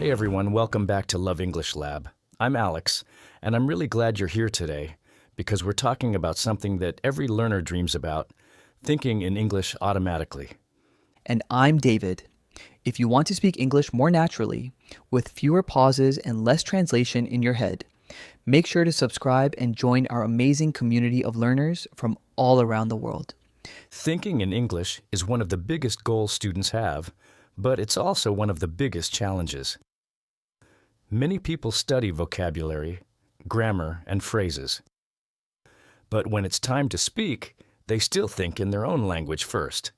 Hey everyone, welcome back to Love English Lab. I'm Alex, and I'm really glad you're here today because we're talking about something that every learner dreams about, thinking in English automatically. And I'm David. If you want to speak English more naturally, with fewer pauses and less translation in your head, make sure to subscribe and join our amazing community of learners from all around the world. Thinking in English is one of the biggest goals students have, but it's also one of the biggest challenges. Many people study vocabulary, grammar, and phrases. But when it's time to speak, they still think in their own language first.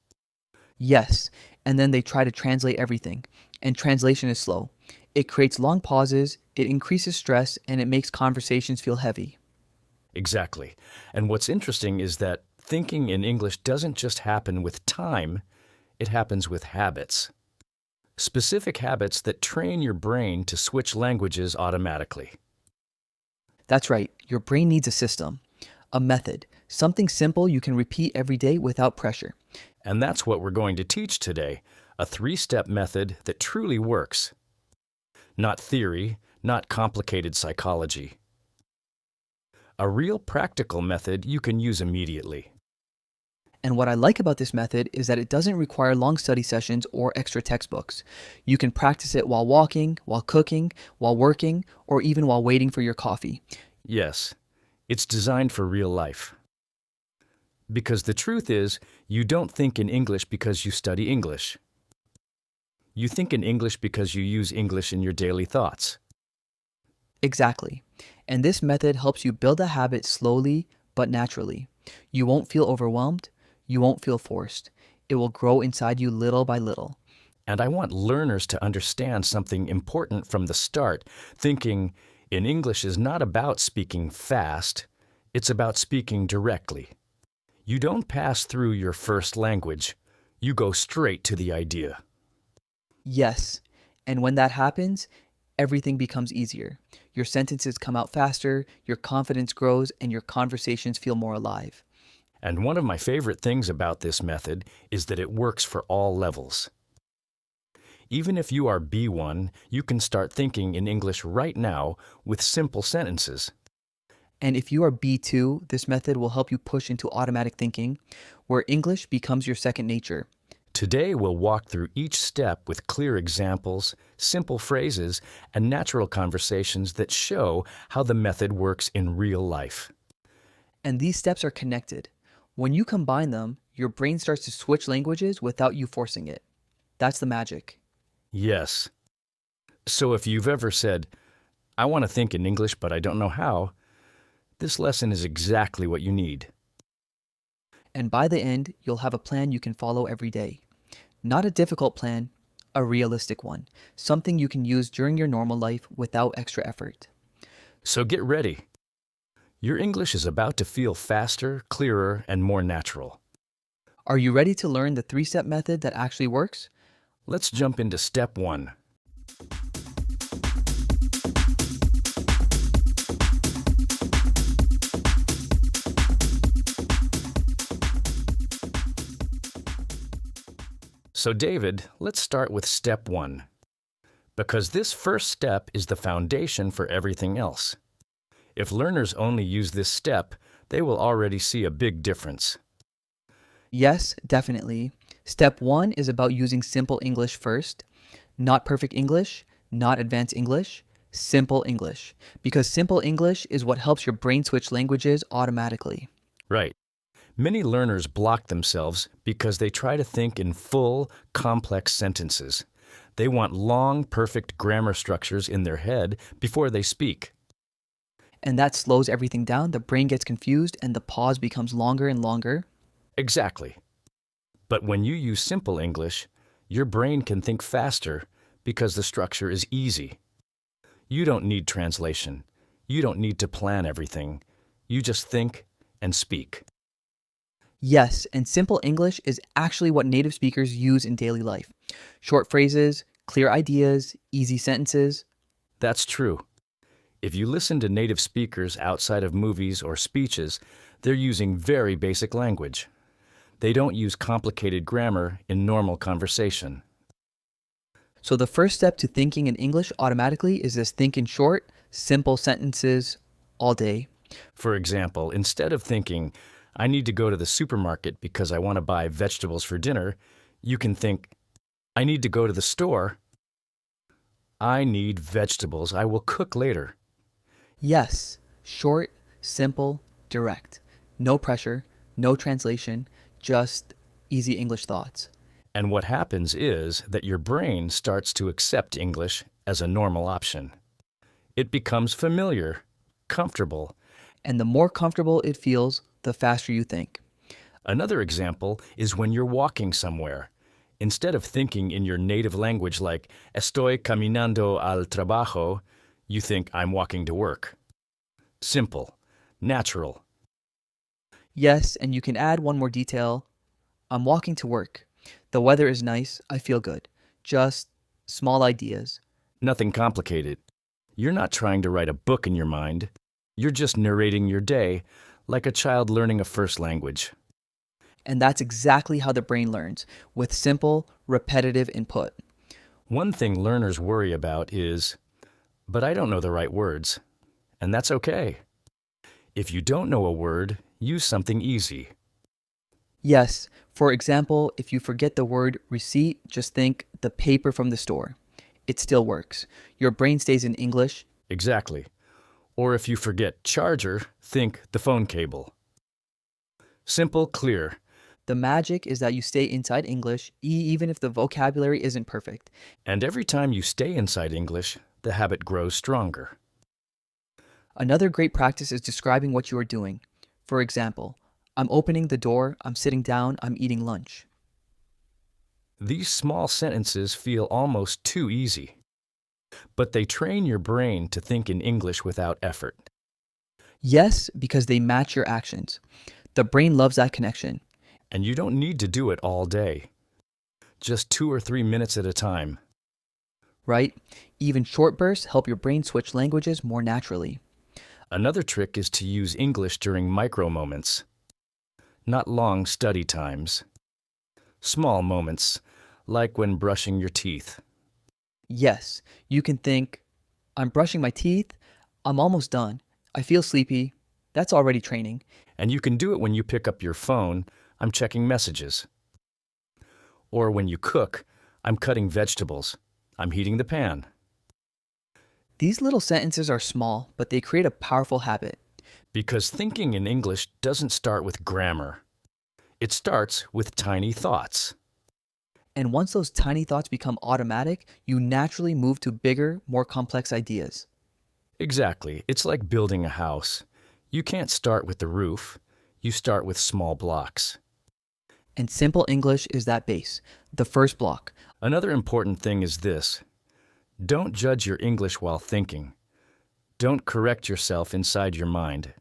Yes, and then they try to translate everything, and translation is slow. It creates long pauses, it increases stress, and it makes conversations feel heavy. Exactly. And what's interesting is that thinking in English doesn't just happen with time, it happens with habits. Specific habits that train your brain to switch languages automatically. That's right, your brain needs a system, a method, something simple you can repeat every day without pressure. And that's what we're going to teach today, a 3-step method that truly works. Not theory, not complicated psychology. A real practical method you can use immediately. And what I like about this method is that it doesn't require long study sessions or extra textbooks. You can practice it while walking, while cooking, while working, or even while waiting for your coffee. Yes, it's designed for real life. Because the truth is, you don't think in English because you study English. You think in English because you use English in your daily thoughts. Exactly. And this method helps you build a habit slowly but naturally. You won't feel overwhelmed. You won't feel forced. It will grow inside you little by little. And I want learners to understand something important from the start, thinking in English is not about speaking fast, it's about speaking directly. You don't pass through your first language, you go straight to the idea. Yes. And when that happens, everything becomes easier. Your sentences come out faster, your confidence grows, and your conversations feel more alive. And one of my favorite things about this method is that it works for all levels. Even if you are B1, you can start thinking in English right now with simple sentences. And if you are B2, this method will help you push into automatic thinking, where English becomes your second nature. Today we'll walk through each step with clear examples, simple phrases, and natural conversations that show how the method works in real life. And these steps are connected. When you combine them, your brain starts to switch languages without you forcing it. That's the magic. Yes. So if you've ever said, I want to think in English but I don't know how, this lesson is exactly what you need. And by the end, you'll have a plan you can follow every day. Not a difficult plan, a realistic one. Something you can use during your normal life without extra effort. So get ready. Your English is about to feel faster, clearer, and more natural. Are you ready to learn the 3-step method that actually works? Let's jump into step 1. So David, let's start with step 1. Because this first step is the foundation for everything else. If learners only use this step, they will already see a big difference. Yes, definitely. Step 1 is about using simple English first. Not perfect English, not advanced English, simple English. Because simple English is what helps your brain switch languages automatically. Right. Many learners block themselves because they try to think in full, complex sentences. They want long, perfect grammar structures in their head before they speak. And that slows everything down, the brain gets confused, and the pause becomes longer and longer. Exactly. But when you use simple English, your brain can think faster because the structure is easy. You don't need translation. You don't need to plan everything. You just think and speak. Yes, and simple English is actually what native speakers use in daily life. Short phrases, clear ideas, easy sentences. That's true. If you listen to native speakers outside of movies or speeches, they're using very basic language. They don't use complicated grammar in normal conversation. So the first step to thinking in English automatically is this: think in short, simple sentences all day. For example, instead of thinking, I need to go to the supermarket because I want to buy vegetables for dinner, you can think, I need to go to the store. I need vegetables I will cook later. Yes, short, simple, direct. No pressure, no translation, just easy English thoughts. And what happens is that your brain starts to accept English as a normal option. It becomes familiar, comfortable. And the more comfortable it feels, the faster you think. Another example is when you're walking somewhere. Instead of thinking in your native language like estoy caminando al trabajo, you think I'm walking to work. Simple, natural. Yes, and you can add one more detail. I'm walking to work. The weather is nice. I feel good. Just small ideas. Nothing complicated. You're not trying to write a book in your mind. You're just narrating your day like a child learning a first language. And that's exactly how the brain learns, with simple, repetitive input. One thing learners worry about is, but I don't know the right words. And that's okay. If you don't know a word, use something easy. Yes, for example, if you forget the word receipt, just think the paper from the store. It still works. Your brain stays in English. Exactly. Or if you forget charger, think the phone cable. Simple, clear. The magic is that you stay inside English, even if the vocabulary isn't perfect. And every time you stay inside English, the habit grows stronger. Another great practice is describing what you are doing. For example, I'm opening the door, I'm sitting down, I'm eating lunch. These small sentences feel almost too easy, but they train your brain to think in English without effort. Yes, because they match your actions. The brain loves that connection. And you don't need to do it all day. Just 2 or 3 minutes at a time. Right? Even short bursts help your brain switch languages more naturally. Another trick is to use English during micro moments, not long study times. Small moments, like when brushing your teeth. Yes, you can think, I'm brushing my teeth, I'm almost done, I feel sleepy. That's already training. And you can do it when you pick up your phone, I'm checking messages. Or when you cook, I'm cutting vegetables, I'm heating the pan. These little sentences are small, but they create a powerful habit. Because thinking in English doesn't start with grammar. It starts with tiny thoughts. And once those tiny thoughts become automatic, you naturally move to bigger, more complex ideas. Exactly. It's like building a house. You can't start with the roof. You start with small blocks. And simple English is that base, the first block. Another important thing is this. Don't judge your English while thinking. Don't correct yourself inside your mind.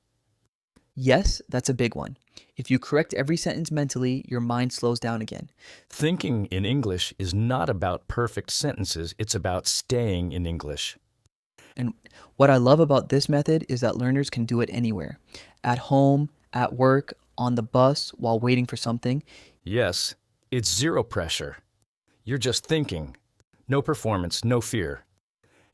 Yes, that's a big one. If you correct every sentence mentally, your mind slows down again. Thinking in English is not about perfect sentences, it's about staying in English. And what I love about this method is that learners can do it anywhere: at home, at work, on the bus, while waiting for something. Yes, it's zero pressure. You're just thinking. No performance, no fear.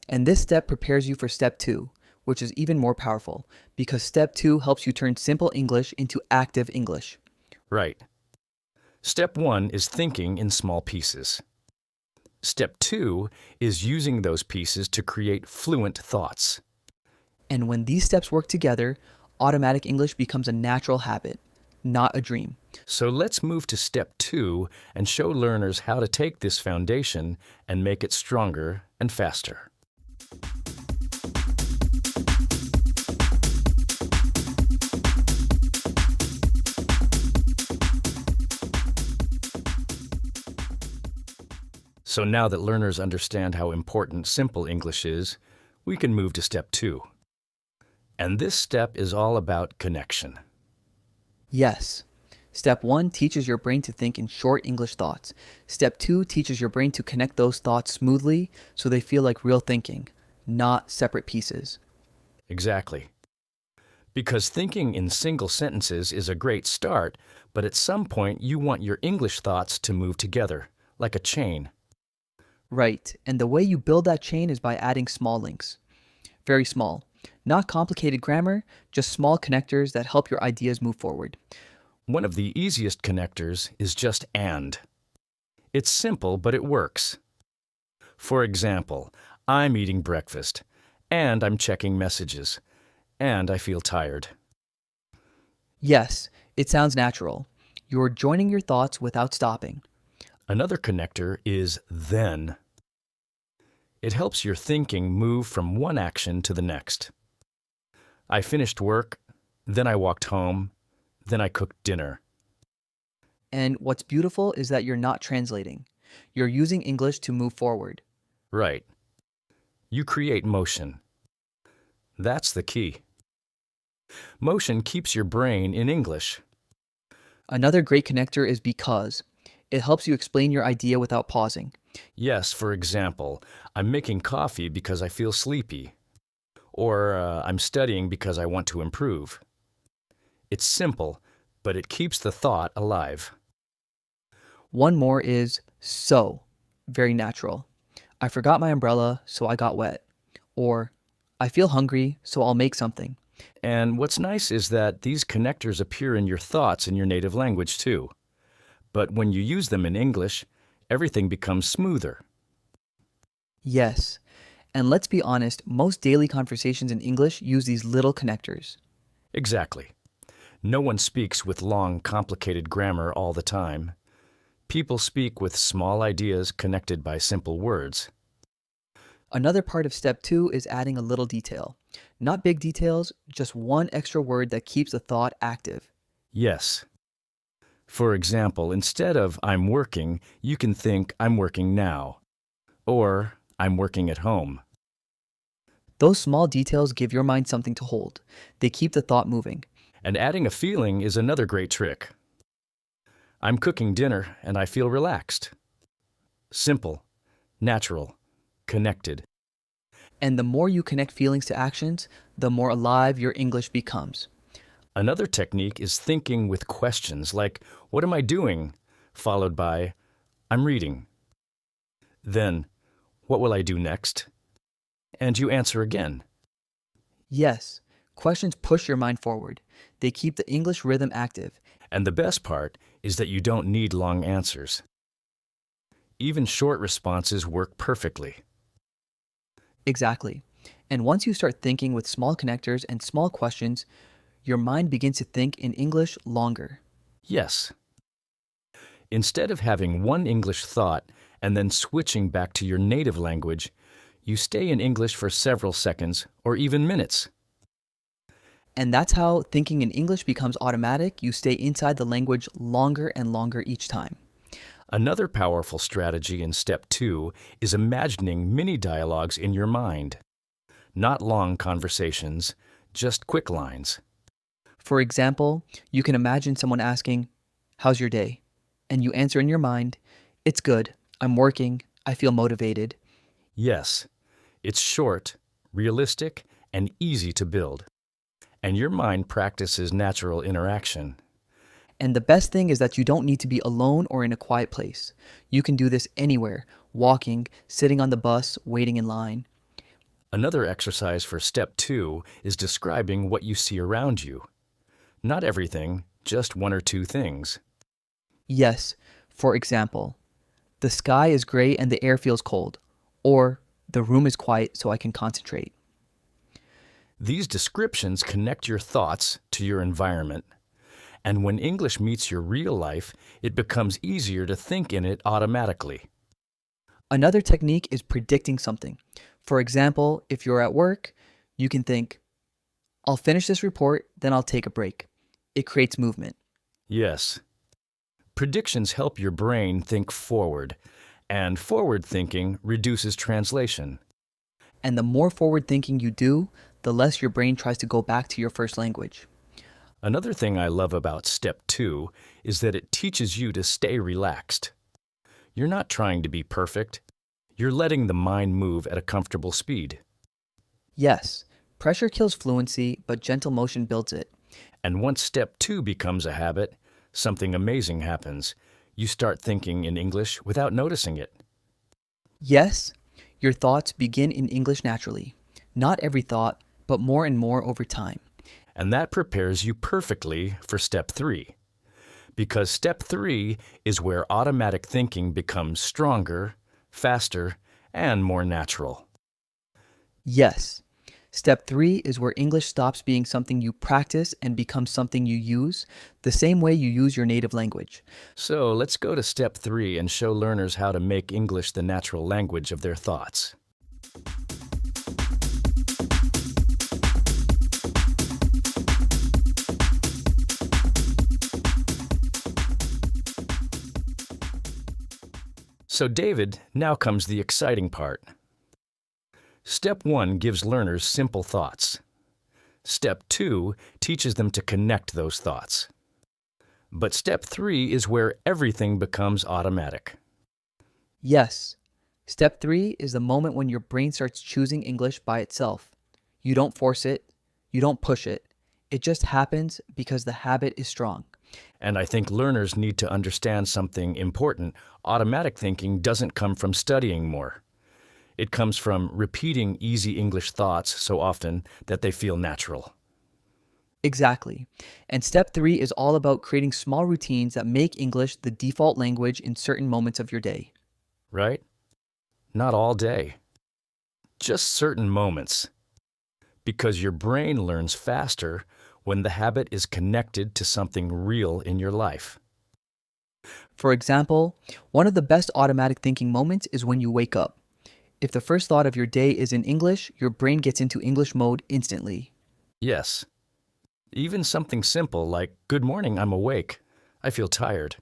And this step prepares you for step 2, which is even more powerful because step 2 helps you turn simple English into active English. Right. Step 1 is thinking in small pieces. Step 2 is using those pieces to create fluent thoughts. And when these steps work together, automatic English becomes a natural habit, not a dream. So let's move to step 2 and show learners how to take this foundation and make it stronger and faster. So now that learners understand how important simple English is, we can move to step 2. And this step is all about connection. Yes. Step 1 teaches your brain to think in short English thoughts. Step 2 teaches your brain to connect those thoughts smoothly so they feel like real thinking, not separate pieces. Exactly. Because thinking in single sentences is a great start, but at some point you want your English thoughts to move together, like a chain. Right. And the way you build that chain is by adding small links. Very small. Not complicated grammar, just small connectors that help your ideas move forward. One of the easiest connectors is just and. It's simple, but it works. For example, I'm eating breakfast, and I'm checking messages, and I feel tired. Yes, it sounds natural. You're joining your thoughts without stopping. Another connector is then. It helps your thinking move from one action to the next. I finished work, then I walked home, then I cooked dinner. And what's beautiful is that you're not translating. You're using English to move forward. Right. You create motion. That's the key. Motion keeps your brain in English. Another great connector is because. It helps you explain your idea without pausing. Yes, for example, I'm making coffee because I feel sleepy. Or I'm studying because I want to improve. It's simple, but it keeps the thought alive. One more is so. Very natural. I forgot my umbrella, so I got wet. Or I feel hungry, so I'll make something. And what's nice is that these connectors appear in your thoughts in your native language too. But when you use them in English, everything becomes smoother. Yes. And let's be honest, most daily conversations in English use these little connectors. Exactly. No one speaks with long, complicated grammar all the time. People speak with small ideas connected by simple words. Another part of step 2 is adding a little detail. Not big details, just one extra word that keeps the thought active. Yes. For example, instead of I'm working, you can think I'm working now. Or I'm working at home. Those small details give your mind something to hold. They keep the thought moving. And adding a feeling is another great trick. I'm cooking dinner and I feel relaxed. Simple, natural, connected. And the more you connect feelings to actions, the more alive your English becomes. Another technique is thinking with questions like, what am I doing? Followed by, I'm reading. Then, what will I do next? And you answer again. Yes, questions push your mind forward. They keep the English rhythm active. And the best part is that you don't need long answers. Even short responses work perfectly. Exactly. And once you start thinking with small connectors and small questions, your mind begins to think in English longer. Yes. Instead of having one English thought and then switching back to your native language, you stay in English for several seconds or even minutes. And that's how thinking in English becomes automatic. You stay inside the language longer and longer each time. Another powerful strategy in step 2 is imagining mini dialogues in your mind. Not long conversations, just quick lines. For example, you can imagine someone asking, "How's your day?" And you answer in your mind, "It's good. I'm working. I feel motivated." Yes, it's short, realistic, and easy to build. And your mind practices natural interaction. And the best thing is that you don't need to be alone or in a quiet place. You can do this anywhere, walking, sitting on the bus, waiting in line. Another exercise for step 2 is describing what you see around you. Not everything, just one or two things. Yes, for example, the sky is gray and the air feels cold. Or, the room is quiet so I can concentrate. These descriptions connect your thoughts to your environment. And when English meets your real life, it becomes easier to think in it automatically. Another technique is predicting something. For example, if you're at work, you can think, "I'll finish this report, then I'll take a break." It creates movement. Yes. Predictions help your brain think forward, and forward thinking reduces translation. And the more forward thinking you do, the less your brain tries to go back to your first language. Another thing I love about step 2 is that it teaches you to stay relaxed. You're not trying to be perfect. You're letting the mind move at a comfortable speed. Yes, pressure kills fluency, but gentle motion builds it. And once step 2 becomes a habit, something amazing happens. You start thinking in English without noticing it. Yes, your thoughts begin in English naturally. Not every thought, but more and more over time. And that prepares you perfectly for step 3. Because step 3 is where automatic thinking becomes stronger, faster, and more natural. Yes. Step 3 is where English stops being something you practice and becomes something you use, the same way you use your native language. So let's go to step 3 and show learners how to make English the natural language of their thoughts. So David, now comes the exciting part. Step 1 gives learners simple thoughts. Step 2 teaches them to connect those thoughts. But step 3 is where everything becomes automatic. Yes. Step 3 is the moment when your brain starts choosing English by itself. You don't force it, you don't push it. It just happens because the habit is strong. And I think learners need to understand something important. Automatic thinking doesn't come from studying more. It comes from repeating easy English thoughts so often that they feel natural. Exactly. And step 3 is all about creating small routines that make English the default language in certain moments of your day. Right? Not all day. Just certain moments. Because your brain learns faster when the habit is connected to something real in your life. For example, one of the best automatic thinking moments is when you wake up. If the first thought of your day is in English, your brain gets into English mode instantly. Yes. Even something simple like, "Good morning, I'm awake. I feel tired."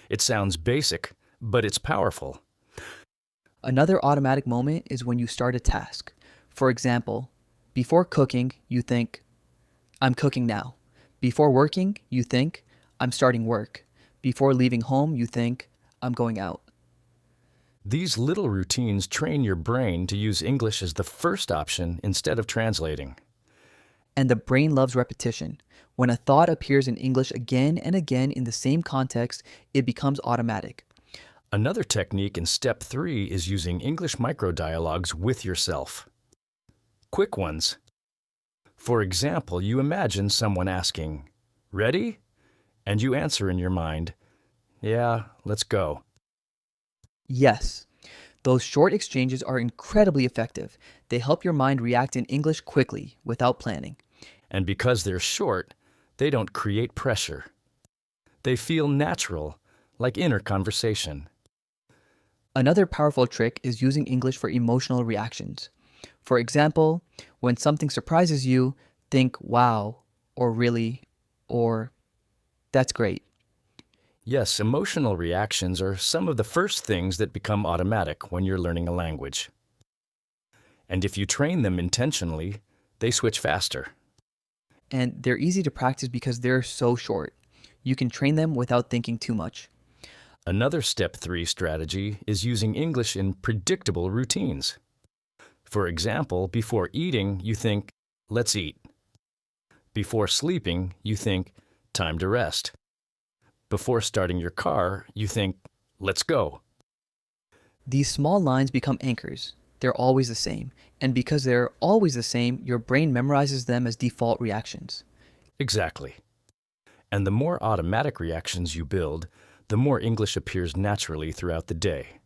It sounds basic, but it's powerful. Another automatic moment is when you start a task. For example, before cooking, you think, I'm cooking now. Before working, you think, I'm starting work. Before leaving home, you think, I'm going out. These little routines train your brain to use English as the first option instead of translating. And the brain loves repetition. When a thought appears in English again and again in the same context, it becomes automatic. Another technique in step 3 is using English microdialogues with yourself. Quick ones. For example, you imagine someone asking, "Ready?" And you answer in your mind, "Yeah, let's go." Yes, those short exchanges are incredibly effective. They help your mind react in English quickly, without planning. And because they're short, they don't create pressure. They feel natural, like inner conversation. Another powerful trick is using English for emotional reactions. For example, when something surprises you, think, wow, or really, or that's great. Yes, emotional reactions are some of the first things that become automatic when you're learning a language. And if you train them intentionally, they switch faster. And they're easy to practice because they're so short. You can train them without thinking too much. Another step 3 strategy is using English in predictable routines. For example, before eating, you think, "Let's eat." Before sleeping, you think, "Time to rest." Before starting your car, you think, "Let's go." These small lines become anchors. They're always the same. And because they're always the same, your brain memorizes them as default reactions. Exactly. And the more automatic reactions you build, the more English appears naturally throughout the day.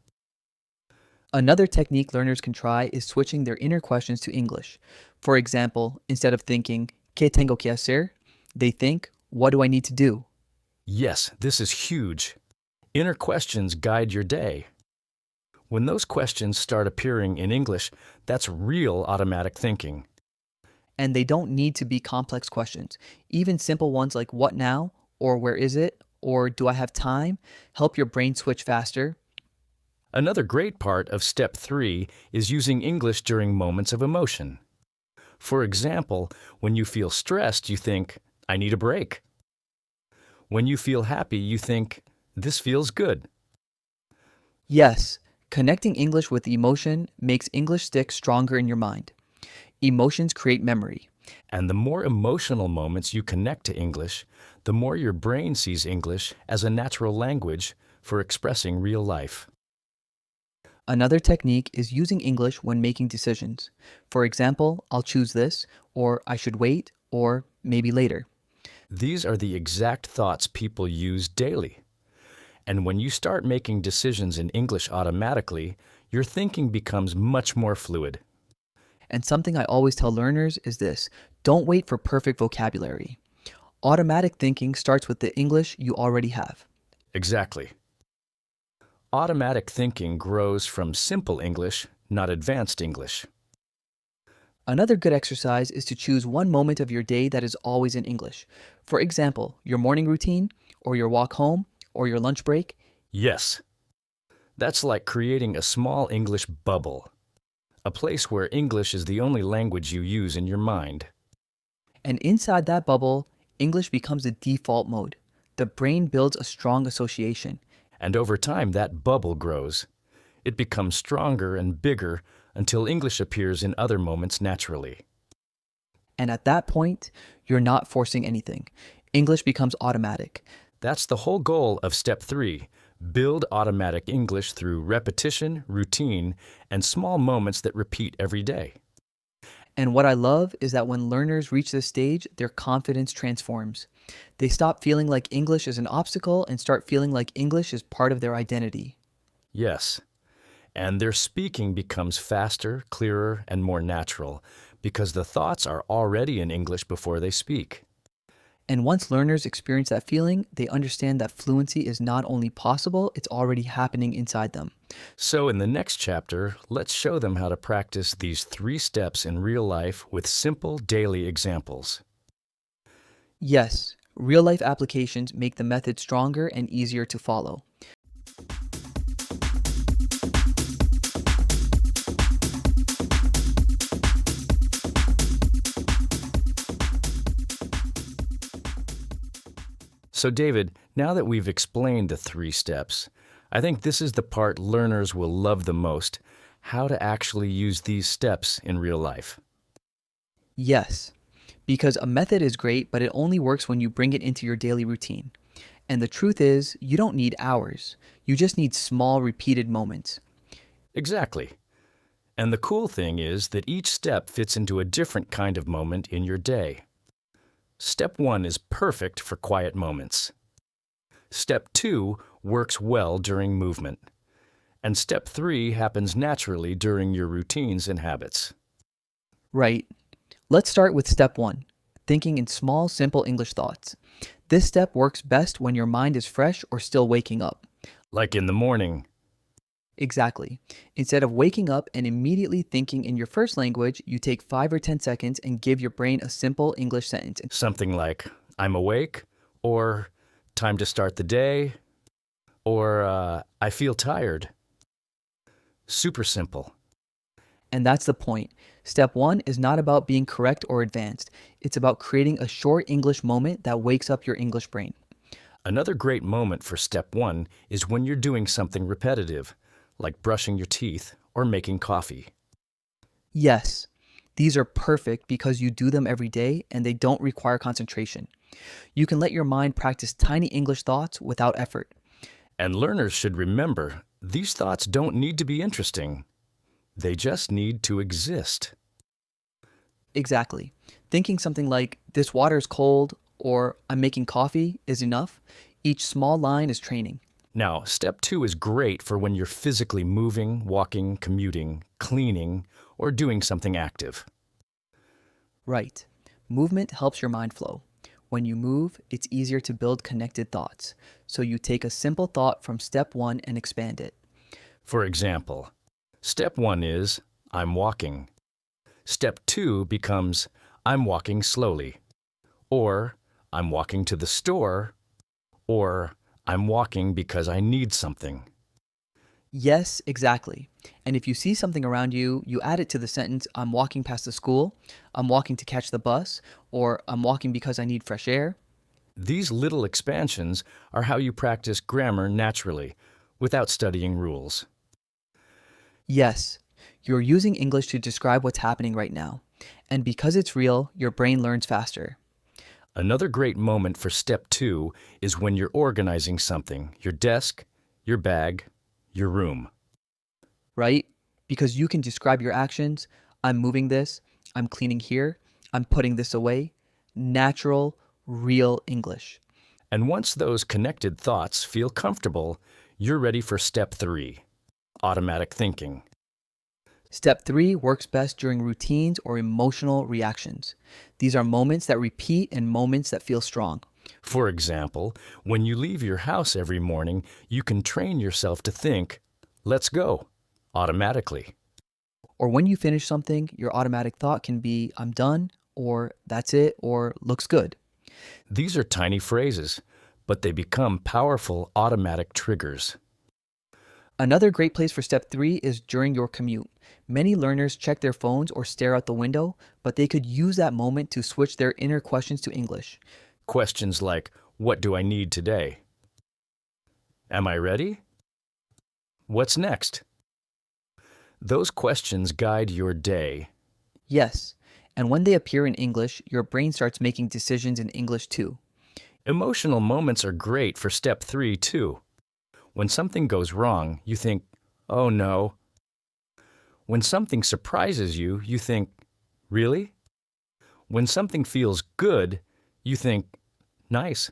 Another technique learners can try is switching their inner questions to English. For example, instead of thinking, ¿Qué tengo que hacer?" they think, "What do I need to do?" Yes, this is huge. Inner questions guide your day. When those questions start appearing in English, that's real automatic thinking. And they don't need to be complex questions. Even simple ones like "What now?" or "Where is it?" or "Do I have time?" help your brain switch faster. Another great part of step 3 is using English during moments of emotion. For example, when you feel stressed, you think, "I need a break." When you feel happy, you think, "This feels good." Yes, connecting English with emotion makes English stick stronger in your mind. Emotions create memory. And the more emotional moments you connect to English, the more your brain sees English as a natural language for expressing real life. Another technique is using English when making decisions. For example, I'll choose this, or I should wait, or maybe later. These are the exact thoughts people use daily. And when you start making decisions in English automatically, your thinking becomes much more fluid. And something I always tell learners is this: don't wait for perfect vocabulary. Automatic thinking starts with the English you already have. Exactly. Automatic thinking grows from simple English, not advanced English. Another good exercise is to choose one moment of your day that is always in English. For example, your morning routine, or your walk home, or your lunch break. Yes, that's like creating a small English bubble, a place where English is the only language you use in your mind. And inside that bubble, English becomes the default mode. The brain builds a strong association. And over time, that bubble grows. It becomes stronger and bigger until English appears in other moments naturally. And at that point, you're not forcing anything. English becomes automatic. That's the whole goal of Step 3. Build automatic English through repetition, routine, and small moments that repeat every day. And what I love is that when learners reach this stage, their confidence transforms. They stop feeling like English is an obstacle and start feeling like English is part of their identity. Yes, and their speaking becomes faster, clearer, and more natural because the thoughts are already in English before they speak. And once learners experience that feeling, they understand that fluency is not only possible, it's already happening inside them. So in the next chapter, let's show them how to practice these 3 steps in real life with simple daily examples. Yes, real life applications make the method stronger and easier to follow. So David, now that we've explained the 3 steps, I think this is the part learners will love the most, how to actually use these steps in real life. Yes, because a method is great, but it only works when you bring it into your daily routine. And the truth is, you don't need hours. You just need small, repeated moments. Exactly. And the cool thing is that each step fits into a different kind of moment in your day. Step 1 is perfect for quiet moments. Step 2 works well during movement. And Step 3 happens naturally during your routines and habits. Right. Let's start with step 1, thinking in small, simple English thoughts. This step works best when your mind is fresh or still waking up. Like in the morning. Exactly. Instead of waking up and immediately thinking in your first language, you take 5 or 10 seconds and give your brain a simple English sentence. Something like, I'm awake, or time to start the day, or I feel tired. Super simple. And that's the point. Step 1 is not about being correct or advanced. It's about creating a short English moment that wakes up your English brain. Another great moment for Step 1 is when you're doing something repetitive, like brushing your teeth or making coffee. Yes, these are perfect because you do them every day and they don't require concentration. You can let your mind practice tiny English thoughts without effort. And learners should remember, these thoughts don't need to be interesting. They just need to exist. Exactly. Thinking something like, this water is cold, or I'm making coffee is enough. Each small line is training. Now, Step 2 is great for when you're physically moving, walking, commuting, cleaning, or doing something active. Right. Movement helps your mind flow. When you move, it's easier to build connected thoughts. So you take a simple thought from step 1 and expand it. For example, Step 1 is, I'm walking. Step 2 becomes, I'm walking slowly. Or, I'm walking to the store. Or, I'm walking because I need something. Yes, exactly. And if you see something around you, you add it to the sentence, I'm walking past the school, I'm walking to catch the bus, or I'm walking because I need fresh air. These little expansions are how you practice grammar naturally, without studying rules. Yes, you're using English to describe what's happening right now. And because it's real, your brain learns faster. Another great moment for Step 2 is when you're organizing something, your desk, your bag, your room. right? Because you can describe your actions. I'm moving this, I'm cleaning here, I'm putting this away. Natural, real English. And once those connected thoughts feel comfortable, you're ready for step 3, automatic thinking. Step 3 works best during routines or emotional reactions. These are moments that repeat and moments that feel strong. For example, when you leave your house every morning, you can train yourself to think, let's go, automatically. Or when you finish something, your automatic thought can be, I'm done, or that's it, or looks good. These are tiny phrases, but they become powerful automatic triggers. Another great place for step 3 is during your commute. Many learners check their phones or stare out the window, but they could use that moment to switch their inner questions to English. Questions like, what do I need today? Am I ready? What's next? Those questions guide your day. Yes, and when they appear in English, your brain starts making decisions in English too. Emotional moments are great for step 3 too. When something goes wrong, you think, oh no. When something surprises you, you think, really? When something feels good, you think, nice.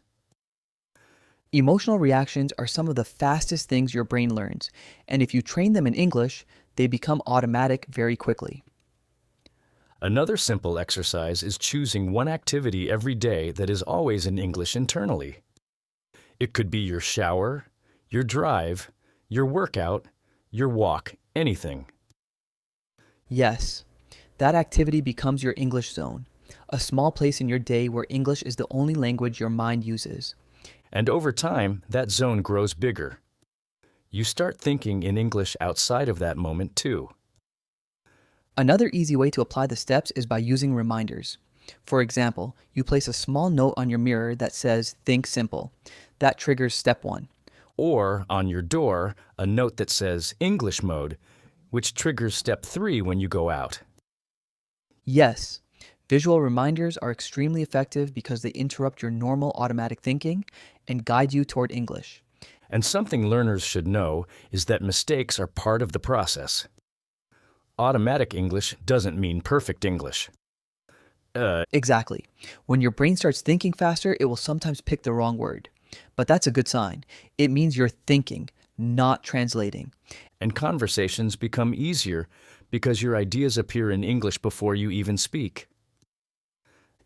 Emotional reactions are some of the fastest things your brain learns, and if you train them in English, they become automatic very quickly. Another simple exercise is choosing one activity every day that is always in English internally. It could be your shower, your drive, your workout, your walk, anything. Yes, that activity becomes your English zone, a small place in your day where English is the only language your mind uses. And over time, that zone grows bigger. You start thinking in English outside of that moment too. Another easy way to apply the steps is by using reminders. For example, you place a small note on your mirror that says, Think simple. That triggers step 1. Or on your door, a note that says English mode, which triggers step 3 when you go out. Yes, visual reminders are extremely effective because they interrupt your normal automatic thinking and guide you toward English. And something learners should know is that mistakes are part of the process. Automatic English doesn't mean perfect English. Exactly. When your brain starts thinking faster, it will sometimes pick the wrong word. But that's a good sign. It means you're thinking, not translating. And conversations become easier because your ideas appear in English before you even speak.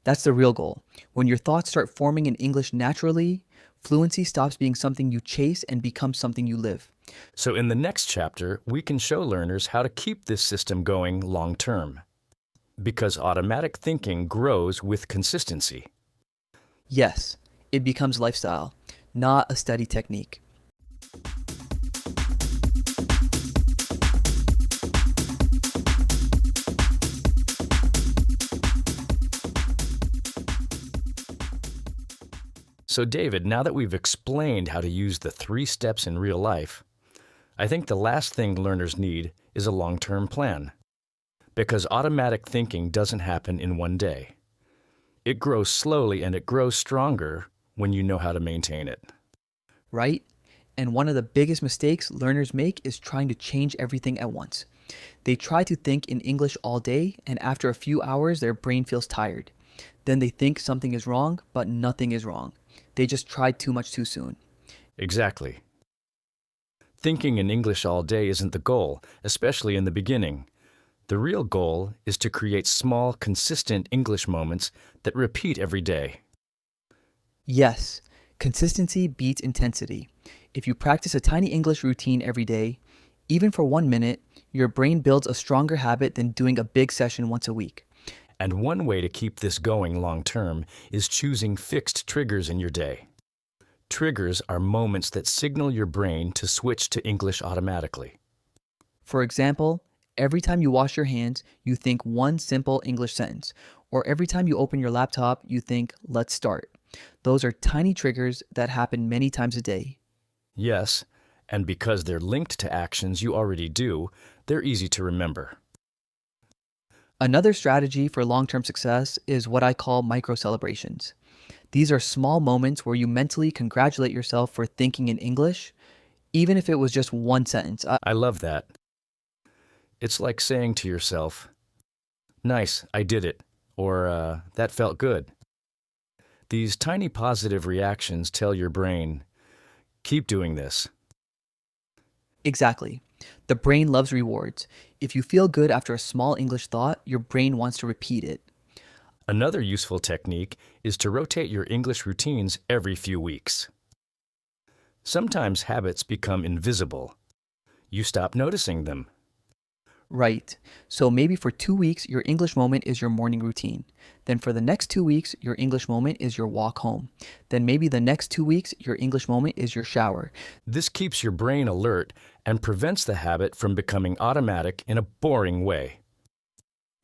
That's the real goal. When your thoughts start forming in English naturally, fluency stops being something you chase and becomes something you live. So in the next chapter, we can show learners how to keep this system going long term. Because automatic thinking grows with consistency. Yes, it becomes lifestyle, not a study technique. So David, now that we've explained how to use the 3 steps in real life, I think the last thing learners need is a long-term plan. Because automatic thinking doesn't happen in one day. It grows slowly and it grows stronger when you know how to maintain it. Right? And one of the biggest mistakes learners make is trying to change everything at once. They try to think in English all day, and after a few hours, their brain feels tired. Then they think something is wrong, but nothing is wrong. They just tried too much too soon. Exactly. Thinking in English all day isn't the goal, especially in the beginning. The real goal is to create small, consistent English moments that repeat every day. Yes, consistency beats intensity. If you practice a tiny English routine every day, even for 1 minute, your brain builds a stronger habit than doing a big session once a week. And one way to keep this going long term is choosing fixed triggers in your day. Triggers are moments that signal your brain to switch to English automatically. For example, every time you wash your hands, you think one simple English sentence, or every time you open your laptop, you think, let's start. Those are tiny triggers that happen many times a day. Yes, and because they're linked to actions you already do, they're easy to remember. Another strategy for long term success is what I call micro celebrations. These are small moments where you mentally congratulate yourself for thinking in English, even if it was just one sentence. I love that. It's like saying to yourself, "Nice, I did it," or "That felt good." These tiny positive reactions tell your brain, "Keep doing this." Exactly. The brain loves rewards. If you feel good after a small English thought, your brain wants to repeat it. Another useful technique is to rotate your English routines every few weeks. Sometimes habits become invisible. You stop noticing them. Right. So maybe for 2 weeks, your English moment is your morning routine. Then for the next 2 weeks, your English moment is your walk home. Then maybe the next 2 weeks, your English moment is your shower. This keeps your brain alert and prevents the habit from becoming automatic in a boring way.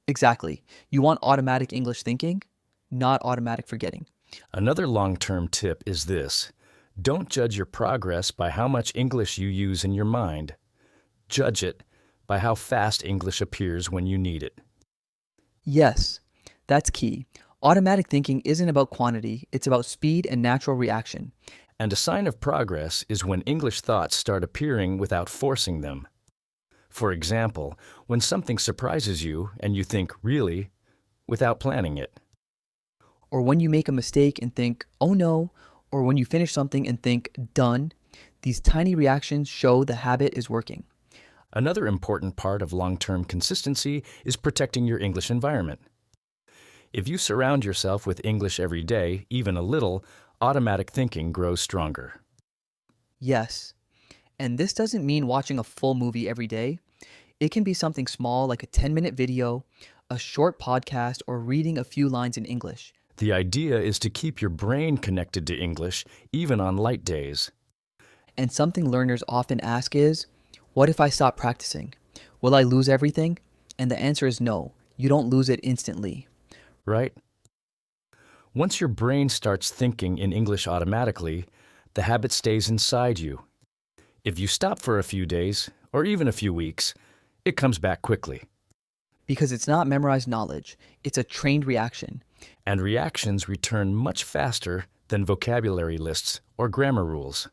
Exactly. You want automatic English thinking, not automatic forgetting. Another long-term tip is this: don't judge your progress by how much English you use in your mind. Judge it by how fast English appears when you need it. Yes, that's key. Automatic thinking isn't about quantity, it's about speed and natural reaction. And a sign of progress is when English thoughts start appearing without forcing them. For example, when something surprises you and you think, "Really?" without planning it. Or when you make a mistake and think, oh no, or when you finish something and think, done, these tiny reactions show the habit is working. Another important part of long-term consistency is protecting your English environment. If you surround yourself with English every day, even a little, automatic thinking grows stronger. Yes, and this doesn't mean watching a full movie every day. It can be something small like a 10-minute video, a short podcast, or reading a few lines in English. The idea is to keep your brain connected to English, even on light days. And something learners often ask is, what if I stop practicing? Will I lose everything? And the answer is no, you don't lose it instantly. Right? Once your brain starts thinking in English automatically, the habit stays inside you. If you stop for a few days, or even a few weeks, it comes back quickly. Because it's not memorized knowledge, it's a trained reaction. And reactions return much faster than vocabulary lists or grammar rules.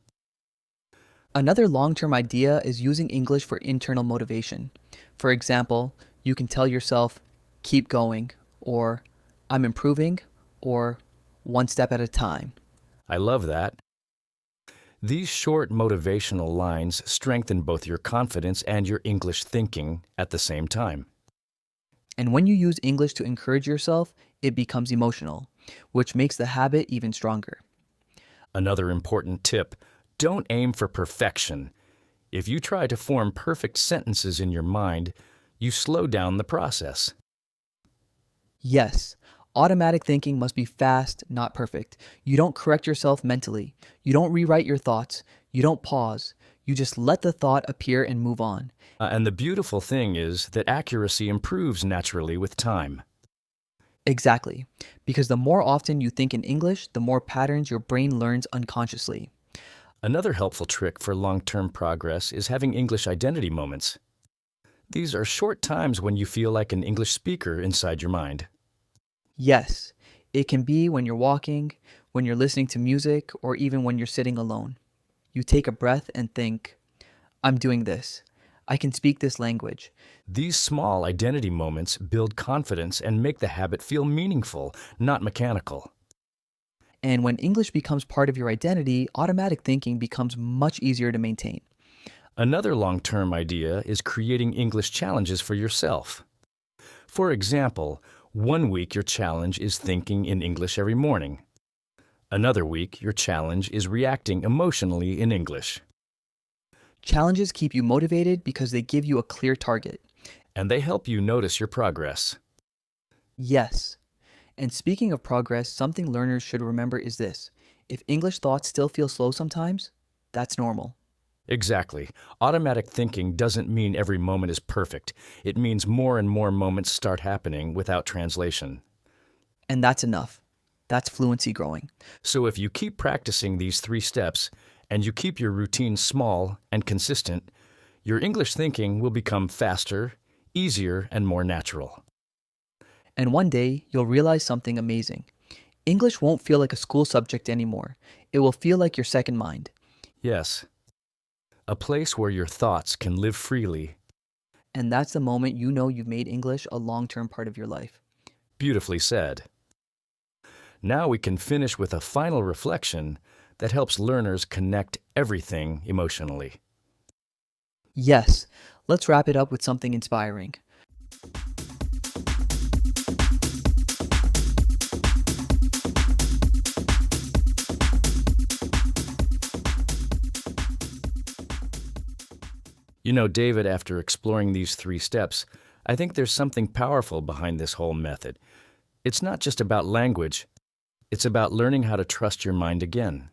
Another long-term idea is using English for internal motivation. For example, you can tell yourself, keep going, or I'm improving, or one step at a time. I love that. These short motivational lines strengthen both your confidence and your English thinking at the same time. And when you use English to encourage yourself, it becomes emotional, which makes the habit even stronger. Another important tip: don't aim for perfection. If you try to form perfect sentences in your mind, you slow down the process. Yes, automatic thinking must be fast, not perfect. You don't correct yourself mentally. You don't rewrite your thoughts. You don't pause. You just let the thought appear and move on. And the beautiful thing is that accuracy improves naturally with time. Exactly. Because the more often you think in English, the more patterns your brain learns unconsciously. Another helpful trick for long-term progress is having English identity moments. These are short times when you feel like an English speaker inside your mind. Yes, it can be when you're walking, when you're listening to music, or even when you're sitting alone. You take a breath and think, I'm doing this. I can speak this language. These small identity moments build confidence and make the habit feel meaningful, not mechanical. And when English becomes part of your identity, automatic thinking becomes much easier to maintain. Another long-term idea is creating English challenges for yourself. For example, one week your challenge is thinking in English every morning. Another week your challenge is reacting emotionally in English. Challenges keep you motivated because they give you a clear target. And they help you notice your progress. Yes. And speaking of progress, something learners should remember is this. If English thoughts still feel slow sometimes, that's normal. Exactly. Automatic thinking doesn't mean every moment is perfect. It means more and more moments start happening without translation. And that's enough. That's fluency growing. So if you keep practicing these 3 steps, and you keep your routine small and consistent, your English thinking will become faster, easier, and more natural. And one day, you'll realize something amazing. English won't feel like a school subject anymore. It will feel like your second mind. Yes, a place where your thoughts can live freely And that's the moment you know you've made English a long-term part of your life. Beautifully said. Now we can finish with a final reflection that helps learners connect everything emotionally. Yes, let's wrap it up with something inspiring. You know, David, after exploring these 3 steps, I think there's something powerful behind this whole method. It's not just about language, it's about learning how to trust your mind again.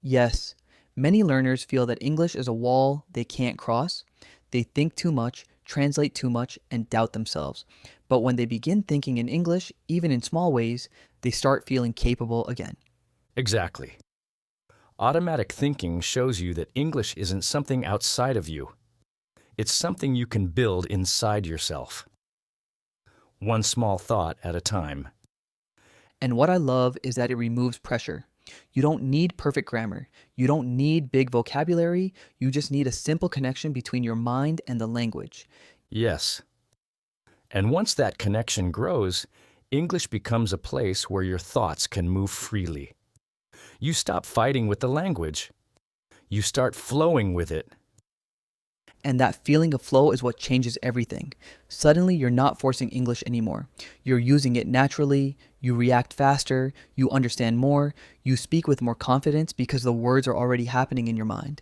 Yes, many learners feel that English is a wall they can't cross. They think too much, translate too much, and doubt themselves. But when they begin thinking in English, even in small ways, they start feeling capable again. Exactly. Automatic thinking shows you that English isn't something outside of you. It's something you can build inside yourself. One small thought at a time. And what I love is that it removes pressure. You don't need perfect grammar. You don't need big vocabulary. You just need a simple connection between your mind and the language. Yes. And once that connection grows, English becomes a place where your thoughts can move freely. You stop fighting with the language. You start flowing with it. And that feeling of flow is what changes everything. Suddenly, you're not forcing English anymore. You're using it naturally, you react faster, you understand more, you speak with more confidence because the words are already happening in your mind.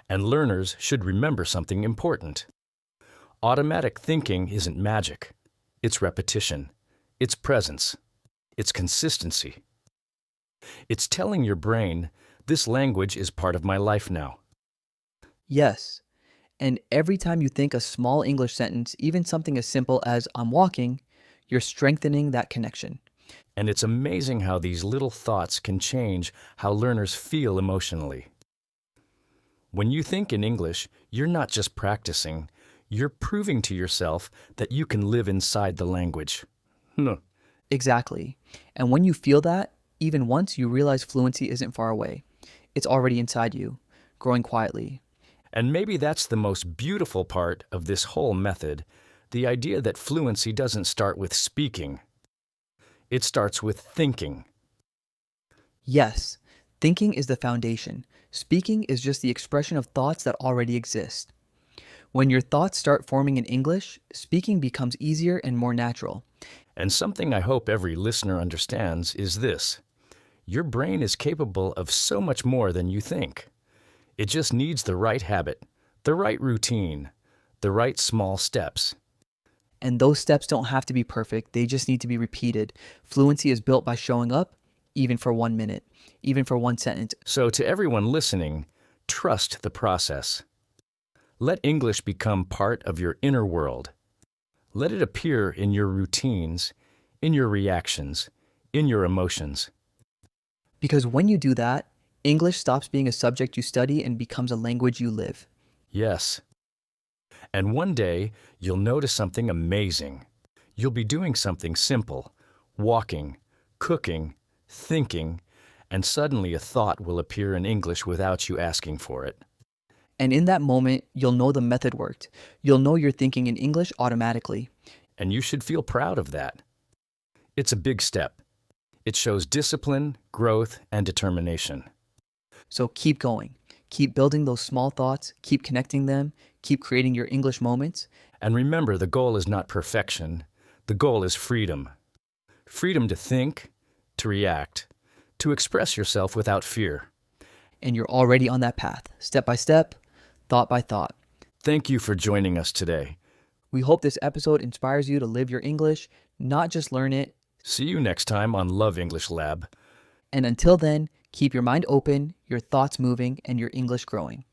And learners should remember something important. Automatic thinking isn't magic. It's repetition. It's presence. It's consistency. It's telling your brain, this language is part of my life now. Yes. And every time you think a small English sentence, even something as simple as I'm walking, you're strengthening that connection. And it's amazing how these little thoughts can change how learners feel emotionally. When you think in English, you're not just practicing, you're proving to yourself that you can live inside the language. Exactly. And when you feel that, even once, you realize fluency isn't far away. It's already inside you, growing quietly. And maybe that's the most beautiful part of this whole method, the idea that fluency doesn't start with speaking. It starts with thinking. Yes, thinking is the foundation. Speaking is just the expression of thoughts that already exist. When your thoughts start forming in English, speaking becomes easier and more natural. And something I hope every listener understands is this. Your brain is capable of so much more than you think. It just needs the right habit, the right routine, the right small steps. And those steps don't have to be perfect, they just need to be repeated. Fluency is built by showing up, even for 1 minute, even for one sentence. So to everyone listening, trust the process. Let English become part of your inner world. Let it appear in your routines, in your reactions, in your emotions. Because when you do that, English stops being a subject you study and becomes a language you live. Yes. And one day, you'll notice something amazing. You'll be doing something simple, walking, cooking, thinking, and suddenly a thought will appear in English without you asking for it. And in that moment, you'll know the method worked. You'll know you're thinking in English automatically. And you should feel proud of that. It's a big step. It shows discipline, growth, and determination. So keep going. Keep building those small thoughts, keep connecting them, keep creating your English moments. And remember, the goal is not perfection. The goal is freedom. Freedom to think, to react, to express yourself without fear. And you're already on that path, step by step, thought by thought. Thank you for joining us today. We hope this episode inspires you to live your English, not just learn it. See you next time on Love English Lab. And until then, keep your mind open, your thoughts moving, and your English growing.